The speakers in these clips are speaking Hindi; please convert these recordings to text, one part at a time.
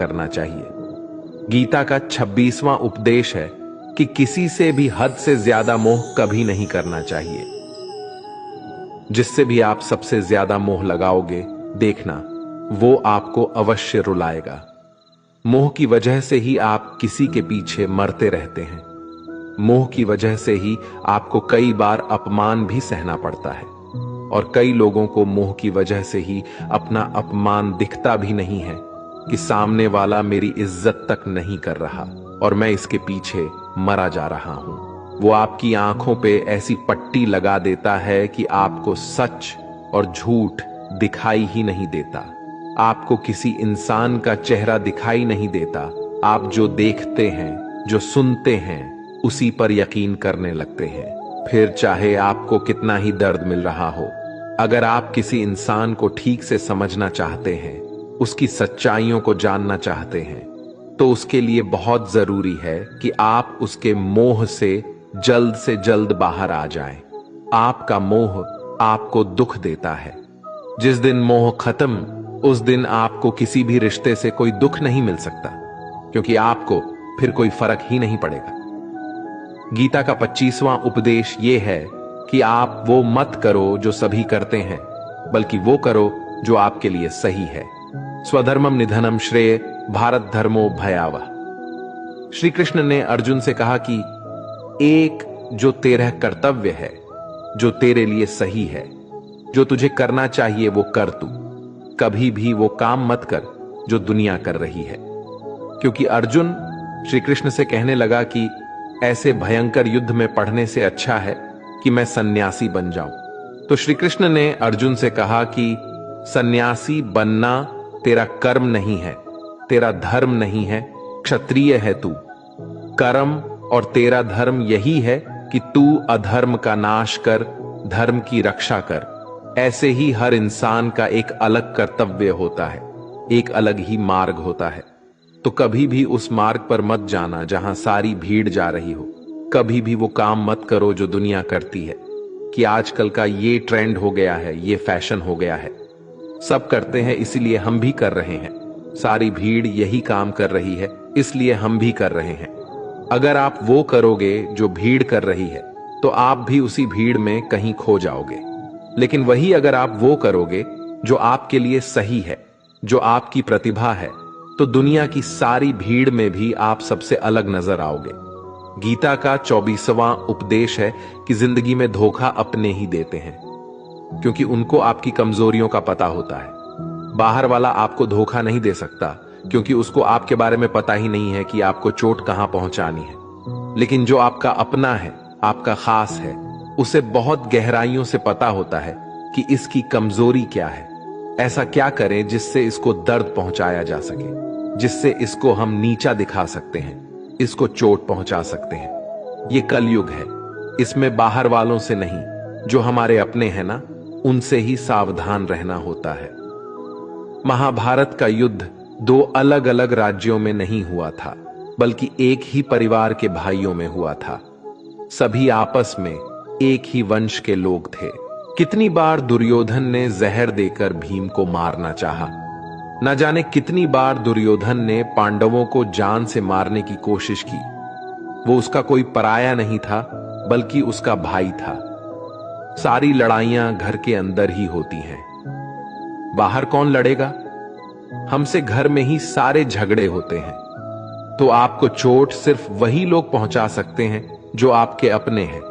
करना चाहिए। गीता का 26वां उपदेश है कि किसी से भी हद से ज्यादा मोह कभी नहीं करना चाहिए। जिससे भी आप सबसे ज्यादा मोह लगाओगे, देखना वो आपको अवश्य रुलाएगा। मोह की वजह से ही आप किसी के पीछे मरते रहते हैं। मोह की वजह से ही आपको कई बार अपमान भी सहना पड़ता है, और कई लोगों को मोह की वजह से ही अपना अपमान दिखता भी नहीं है कि सामने वाला मेरी इज्जत तक नहीं कर रहा और मैं इसके पीछे मरा जा रहा हूं। वो आपकी आंखों पे ऐसी पट्टी लगा देता है कि आपको सच और झूठ दिखाई ही नहीं देता। आपको किसी इंसान का चेहरा दिखाई नहीं देता। आप जो देखते हैं, जो सुनते हैं, उसी पर यकीन करने लगते हैं, फिर चाहे आपको कितना ही दर्द मिल रहा हो। अगर आप किसी इंसान को ठीक से समझना चाहते हैं, उसकी सच्चाइयों को जानना चाहते हैं, तो उसके लिए बहुत जरूरी है कि आप उसके मोह से जल्द बाहर आ जाएं। आपका मोह आपको दुख देता है। जिस दिन मोह खत्म, उस दिन आपको किसी भी रिश्ते से कोई दुख नहीं मिल सकता, क्योंकि आपको फिर कोई फर्क ही नहीं पड़ेगा। गीता का 25वां उपदेश यह है कि आप वो मत करो जो सभी करते हैं, बल्कि वो करो जो आपके लिए सही है। स्वधर्मम निधनम श्रेय भारत धर्मो भयावह। श्री कृष्ण ने अर्जुन से कहा कि एक जो तेरा कर्तव्य है, जो तेरे लिए सही है, जो तुझे करना चाहिए वो कर तू। कभी भी वो काम मत कर जो दुनिया कर रही है। क्योंकि अर्जुन श्री कृष्ण से कहने लगा कि ऐसे भयंकर युद्ध में पढ़ने से अच्छा है कि मैं सन्यासी बन जाऊं। तो श्री कृष्ण ने अर्जुन से कहा कि सन्यासी बनना तेरा कर्म नहीं है, तेरा धर्म नहीं है, क्षत्रिय है तू। कर्म और तेरा धर्म यही है कि तू अधर्म का नाश कर, धर्म की रक्षा कर। ऐसे ही हर इंसान का एक अलग कर्तव्य होता है, एक अलग ही मार्ग होता है। तो कभी भी उस मार्ग पर मत जाना जहां सारी भीड़ जा रही हो। कभी भी वो काम मत करो जो दुनिया करती है, कि आजकल का ये ट्रेंड हो गया है, ये फैशन हो गया है, सब करते हैं इसीलिए हम भी कर रहे हैं। सारी भीड़ यही काम कर रही है, इसलिए हम भी कर रहे हैं। अगर आप वो करोगे जो भीड़ कर रही है, तो आप भी उसी भीड़ में कहीं खो जाओगे। लेकिन वही अगर आप वो करोगे जो आपके लिए सही है, जो आपकी प्रतिभा है, तो दुनिया की सारी भीड़ में भी आप सबसे अलग नजर आओगे। गीता का 24वां उपदेश है कि जिंदगी में धोखा अपने ही देते हैं, क्योंकि उनको आपकी कमजोरियों का पता होता है। बाहर वाला आपको धोखा नहीं दे सकता, क्योंकि उसको आपके बारे में पता ही नहीं है कि आपको चोट कहां पहुंचानी है। लेकिन जो आपका अपना है, आपका खास है, उसे बहुत गहराइयों से पता होता है कि इसकी कमजोरी क्या है। ऐसा क्या करें जिससे इसको दर्द पहुंचाया जा सके, जिससे इसको हम नीचा दिखा सकते हैं, इसको चोट पहुंचा सकते हैं। ये कलयुग है, इसमें बाहर वालों से नहीं, जो हमारे अपने हैं ना, उनसे ही सावधान रहना होता है। महाभारत का युद्ध दो अलग अलग राज्यों में नहीं हुआ था, बल्कि एक ही परिवार के भाइयों में हुआ था। सभी आपस में एक ही वंश के लोग थे। कितनी बार दुर्योधन ने जहर देकर भीम को मारना चाहा। न जाने कितनी बार दुर्योधन ने पांडवों को जान से मारने की कोशिश की। वो उसका कोई पराया नहीं था, बल्कि उसका भाई था। सारी लड़ाइयां घर के अंदर ही होती हैं। बाहर कौन लड़ेगा? हमसे घर में ही सारे झगड़े होते हैं। तो आपको चोट सिर्फ वही लोग पहुंचा सकते हैं जो आपके अपने हैं।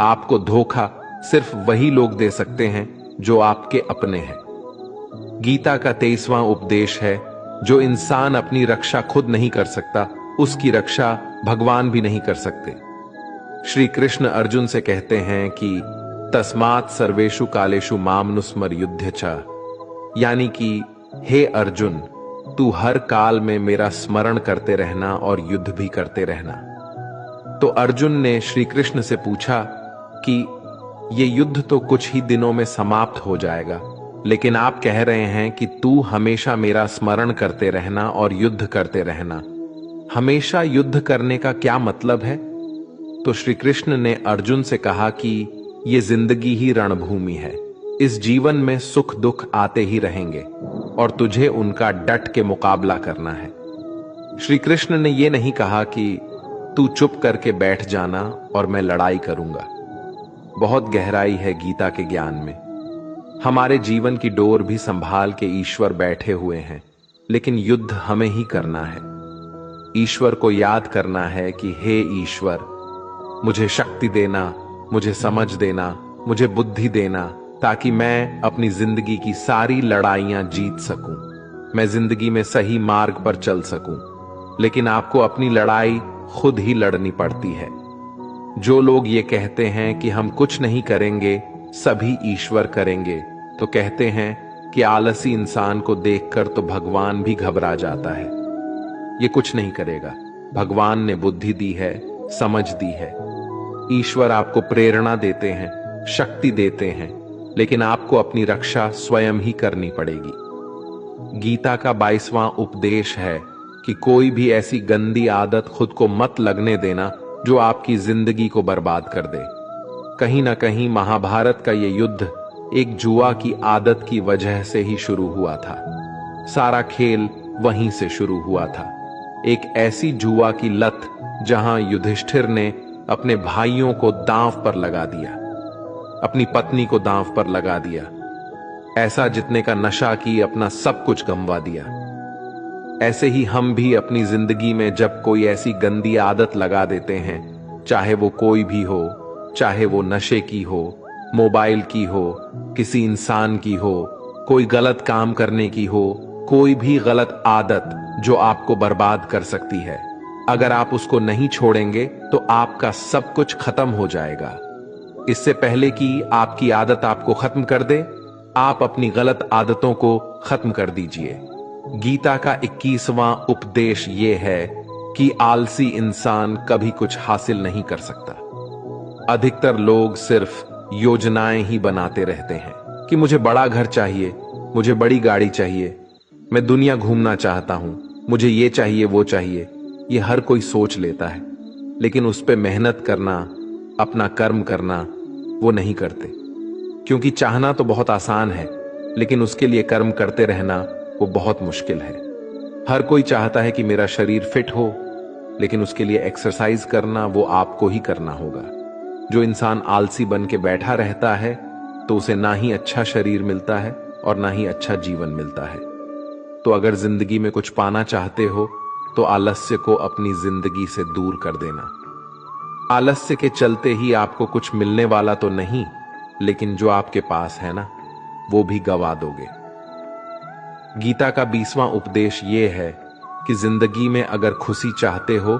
आपको धोखा सिर्फ वही लोग दे सकते हैं जो आपके अपने हैं। गीता का 23वां उपदेश है, जो इंसान अपनी रक्षा खुद नहीं कर सकता, उसकी रक्षा भगवान भी नहीं कर सकते। श्री कृष्ण अर्जुन से कहते हैं कि तस्मात् सर्वेषु कालेषु मामनुस्मर युद्ध च, यानी कि हे अर्जुन, तू हर काल में मेरा स्मरण करते रहना और युद्ध भी करते रहना। तो अर्जुन ने श्री कृष्ण से पूछा कि ये युद्ध तो कुछ ही दिनों में समाप्त हो जाएगा, लेकिन आप कह रहे हैं कि तू हमेशा मेरा स्मरण करते रहना और युद्ध करते रहना। हमेशा युद्ध करने का क्या मतलब है? तो श्री कृष्ण ने अर्जुन से कहा कि ये जिंदगी ही रणभूमि है। इस जीवन में सुख दुख आते ही रहेंगे और तुझे उनका डट के मुकाबला करना है। श्री कृष्ण ने यह नहीं कहा कि तू चुप करके बैठ जाना और मैं लड़ाई करूंगा। बहुत गहराई है गीता के ज्ञान में। हमारे जीवन की डोर भी संभाल के ईश्वर बैठे हुए हैं, लेकिन युद्ध हमें ही करना है। ईश्वर को याद करना है कि हे ईश्वर, मुझे शक्ति देना, मुझे समझ देना, मुझे बुद्धि देना, ताकि मैं अपनी जिंदगी की सारी लड़ाइयां जीत सकूं, मैं जिंदगी में सही मार्ग पर चल सकूं। लेकिन आपको अपनी लड़ाई खुद ही लड़नी पड़ती है। जो लोग ये कहते हैं कि हम कुछ नहीं करेंगे, सभी ईश्वर करेंगे, तो कहते हैं कि आलसी इंसान को देखकर तो भगवान भी घबरा जाता है। ये कुछ नहीं करेगा। भगवान ने बुद्धि दी है, समझ दी है। ईश्वर आपको प्रेरणा देते हैं, शक्ति देते हैं, लेकिन आपको अपनी रक्षा स्वयं ही करनी पड़ेगी। गीता का 22वां उपदेश है कि कोई भी ऐसी गंदी आदत खुद को मत लगने देना जो आपकी जिंदगी को बर्बाद कर दे। कहीं ना कहीं महाभारत का ये युद्ध एक जुआ की आदत की वजह से ही शुरू हुआ था। सारा खेल वहीं से शुरू हुआ था। एक ऐसी जुआ की लत जहां युधिष्ठिर ने अपने भाइयों को दांव पर लगा दिया, अपनी पत्नी को दांव पर लगा दिया, ऐसा जितने का नशा की अपना सब कुछ गंवा दिया। ऐसे ही हम भी अपनी जिंदगी में जब कोई ऐसी गंदी आदत लगा देते हैं, चाहे वो कोई भी हो, चाहे वो नशे की हो, मोबाइल की हो, किसी इंसान की हो, कोई गलत काम करने की हो, कोई भी गलत आदत जो आपको बर्बाद कर सकती है, अगर आप उसको नहीं छोड़ेंगे तो आपका सब कुछ खत्म हो जाएगा। इससे पहले कि आपकी आदत आपको खत्म कर दे, आप अपनी गलत आदतों को खत्म कर दीजिए। गीता का 21वां उपदेश यह है कि आलसी इंसान कभी कुछ हासिल नहीं कर सकता। अधिकतर लोग सिर्फ योजनाएं ही बनाते रहते हैं कि मुझे बड़ा घर चाहिए, मुझे बड़ी गाड़ी चाहिए, मैं दुनिया घूमना चाहता हूं, मुझे ये चाहिए वो चाहिए। ये हर कोई सोच लेता है, लेकिन उस पे मेहनत करना, अपना कर्म करना वो नहीं करते। क्योंकि चाहना तो बहुत आसान है, लेकिन उसके लिए कर्म करते रहना वो बहुत मुश्किल है। हर कोई चाहता है कि मेरा शरीर फिट हो, लेकिन उसके लिए एक्सरसाइज करना वो आपको ही करना होगा। जो इंसान आलसी बन के बैठा रहता है तो उसे ना ही अच्छा शरीर मिलता है और ना ही अच्छा जीवन मिलता है। तो अगर जिंदगी में कुछ पाना चाहते हो तो आलस्य को अपनी जिंदगी से दूर कर देना। आलस्य के चलते ही आपको कुछ मिलने वाला तो नहीं, लेकिन जो आपके पास है ना, वो भी गवा दोगे। गीता का 20वां उपदेश यह है कि जिंदगी में अगर खुशी चाहते हो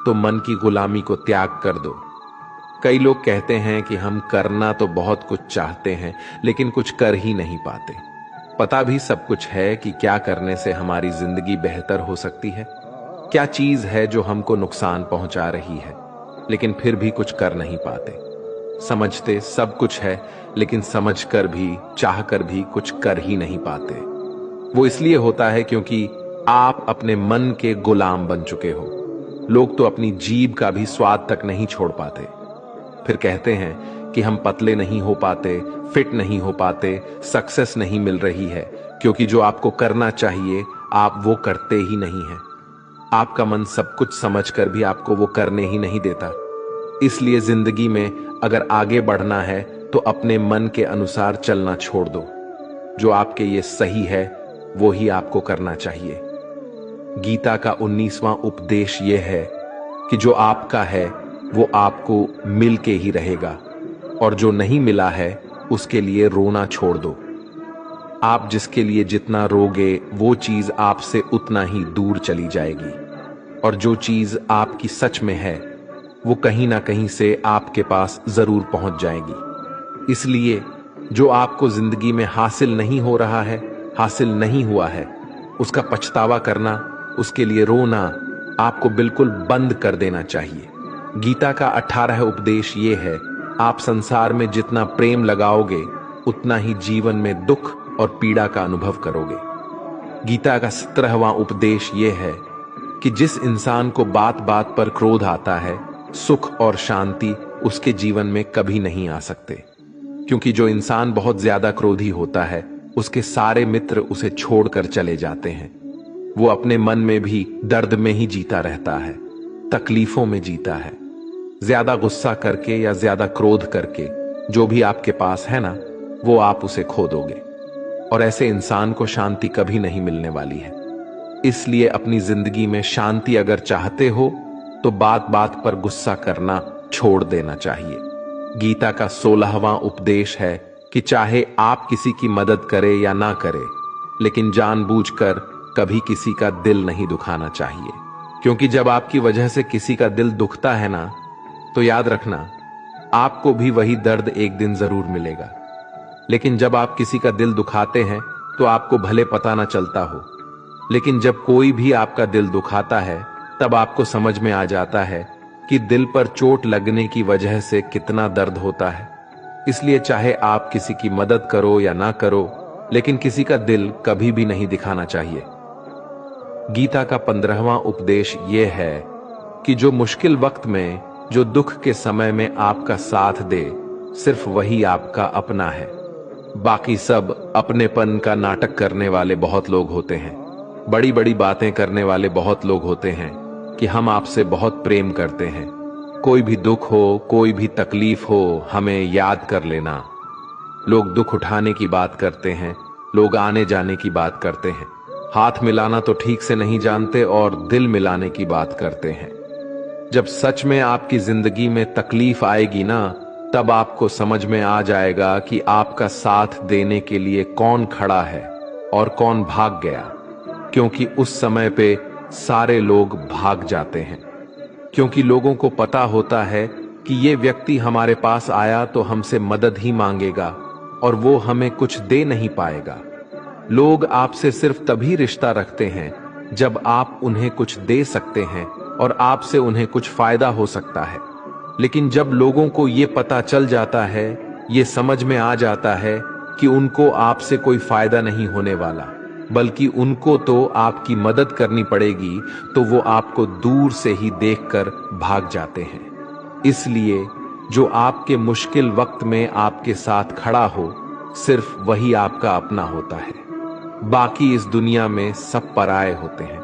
तो मन की गुलामी को त्याग कर दो। कई लोग कहते हैं कि हम करना तो बहुत कुछ चाहते हैं, लेकिन कुछ कर ही नहीं पाते। पता भी सब कुछ है कि क्या करने से हमारी जिंदगी बेहतर हो सकती है, क्या चीज है जो हमको नुकसान पहुंचा रही है, लेकिन फिर भी कुछ कर नहीं पाते। समझते सब कुछ है, लेकिन समझकर भी, चाहकर भी कुछ कर ही नहीं पाते। वो इसलिए होता है क्योंकि आप अपने मन के गुलाम बन चुके हो। लोग तो अपनी जीभ का भी स्वाद तक नहीं छोड़ पाते। फिर कहते हैं कि हम पतले नहीं हो पाते, फिट नहीं हो पाते, सक्सेस नहीं मिल रही है, क्योंकि जो आपको करना चाहिए आप वो करते ही नहीं हैं। आपका मन सब कुछ समझकर भी आपको वो करने ही नहीं देता। इसलिए जिंदगी में अगर आगे बढ़ना है तो अपने मन के अनुसार चलना छोड़ दो। जो आपके लिए सही है वो ही आपको करना चाहिए। गीता का 19वां उपदेश यह है कि जो आपका है वो आपको मिल के ही रहेगा, और जो नहीं मिला है उसके लिए रोना छोड़ दो। आप जिसके लिए जितना रोगे वो चीज आपसे उतना ही दूर चली जाएगी, और जो चीज आपकी सच में है वो कहीं ना कहीं से आपके पास जरूर पहुंच जाएगी। इसलिए जो आपको जिंदगी में हासिल नहीं हो रहा है, हासिल नहीं हुआ है, उसका पछतावा करना, उसके लिए रोना आपको बिल्कुल बंद कर देना चाहिए। गीता का 18 उपदेश ये है, आप संसार में जितना प्रेम लगाओगे उतना ही जीवन में दुख और पीड़ा का अनुभव करोगे। गीता का 17वां उपदेश ये है कि जिस इंसान को बात बात पर क्रोध आता है, सुख और शांति उसके जीवन में कभी नहीं आ सकते। क्योंकि जो इंसान बहुत ज्यादा क्रोधी होता है उसके सारे मित्र उसे छोड़कर चले जाते हैं। वो अपने मन में भी दर्द में ही जीता रहता है, तकलीफों में जीता है। ज्यादा गुस्सा करके या ज्यादा क्रोध करके जो भी आपके पास है ना, वो आप उसे खो दोगे और ऐसे इंसान को शांति कभी नहीं मिलने वाली है। इसलिए अपनी जिंदगी में शांति अगर चाहते हो तो बात बात पर गुस्सा करना छोड़ देना चाहिए। गीता का 16वां उपदेश है कि चाहे आप किसी की मदद करें या ना करें, लेकिन जानबूझकर कभी किसी का दिल नहीं दुखाना चाहिए। क्योंकि जब आपकी वजह से किसी का दिल दुखता है ना, तो याद रखना आपको भी वही दर्द एक दिन जरूर मिलेगा। लेकिन जब आप किसी का दिल दुखाते हैं तो आपको भले पता ना चलता हो, लेकिन जब कोई भी आपका दिल दुखाता है तब आपको समझ में आ जाता है कि दिल पर चोट लगने की वजह से कितना दर्द होता है। इसलिए चाहे आप किसी की मदद करो या ना करो, लेकिन किसी का दिल कभी भी नहीं दिखाना चाहिए। गीता का 15वां उपदेश यह है कि जो मुश्किल वक्त में, जो दुख के समय में आपका साथ दे, सिर्फ वही आपका अपना है। बाकी सब अपनेपन का नाटक करने वाले बहुत लोग होते हैं, बड़ी बड़ी बातें करने वाले बहुत लोग होते हैं कि हम आपसे बहुत प्रेम करते हैं। कोई भी दुख हो, कोई भी तकलीफ हो, हमें याद कर लेना। लोग दुख उठाने की बात करते हैं, लोग आने जाने की बात करते हैं, हाथ मिलाना तो ठीक से नहीं जानते और दिल मिलाने की बात करते हैं। जब सच में आपकी जिंदगी में तकलीफ आएगी ना, तब आपको समझ में आ जाएगा कि आपका साथ देने के लिए कौन खड़ा है और कौन भाग गया। क्योंकि उस समय पे सारे लोग भाग जाते हैं, क्योंकि लोगों को पता होता है कि ये व्यक्ति हमारे पास आया तो हमसे मदद ही मांगेगा और वो हमें कुछ दे नहीं पाएगा। लोग आपसे सिर्फ तभी रिश्ता रखते हैं जब आप उन्हें कुछ दे सकते हैं और आपसे उन्हें कुछ फायदा हो सकता है। लेकिन जब लोगों को ये पता चल जाता है, ये समझ में आ जाता है कि उनको आपसे कोई फायदा नहीं होने वाला, बल्कि उनको तो आपकी मदद करनी पड़ेगी, तो वो आपको दूर से ही देखकर भाग जाते हैं। इसलिए जो आपके मुश्किल वक्त में आपके साथ खड़ा हो, सिर्फ वही आपका अपना होता है। बाकी इस दुनिया में सब पराये होते हैं,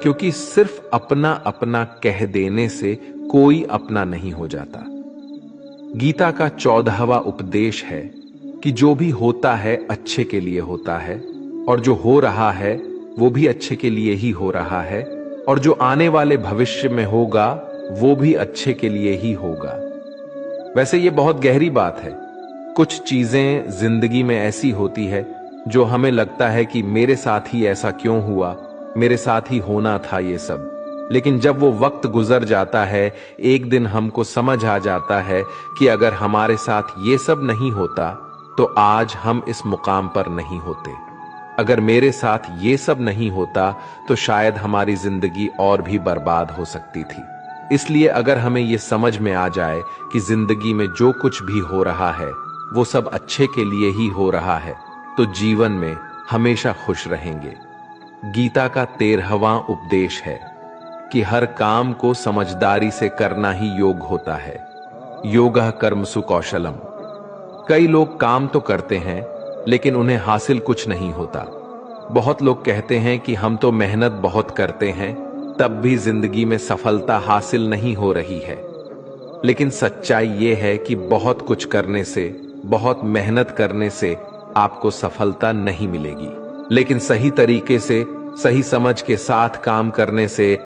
क्योंकि सिर्फ अपना अपना कह देने से कोई अपना नहीं हो जाता। गीता का 14वां उपदेश है कि जो भी होता है अच्छे के लिए होता है, और जो हो रहा है वो भी अच्छे के लिए ही हो रहा है, और जो आने वाले भविष्य में होगा वो भी अच्छे के लिए ही होगा। वैसे ये बहुत गहरी बात है। कुछ चीजें जिंदगी में ऐसी होती है जो हमें लगता है कि मेरे साथ ही ऐसा क्यों हुआ, मेरे साथ ही होना था ये सब। लेकिन जब वो वक्त गुजर जाता है, एक दिन हमको समझ आ जाता है कि अगर हमारे साथ ये सब नहीं होता तो आज हम इस मुकाम पर नहीं होते। अगर मेरे साथ ये सब नहीं होता तो शायद हमारी जिंदगी और भी बर्बाद हो सकती थी। इसलिए अगर हमें ये समझ में आ जाए कि जिंदगी में जो कुछ भी हो रहा है वो सब अच्छे के लिए ही हो रहा है, तो जीवन में हमेशा खुश रहेंगे। गीता का 13वां उपदेश है कि हर काम को समझदारी से करना ही योग होता है। योगः कर्मसु कौशलम। कई लोग काम तो करते हैं लेकिन उन्हें हासिल कुछ नहीं होता। बहुत लोग कहते हैं कि हम तो मेहनत बहुत करते हैं, तब भी जिंदगी में सफलता हासिल नहीं हो रही है। लेकिन सच्चाई ये है कि बहुत कुछ करने से, बहुत मेहनत करने से आपको सफलता नहीं मिलेगी, लेकिन सही तरीके से, सही समझ के साथ काम करने से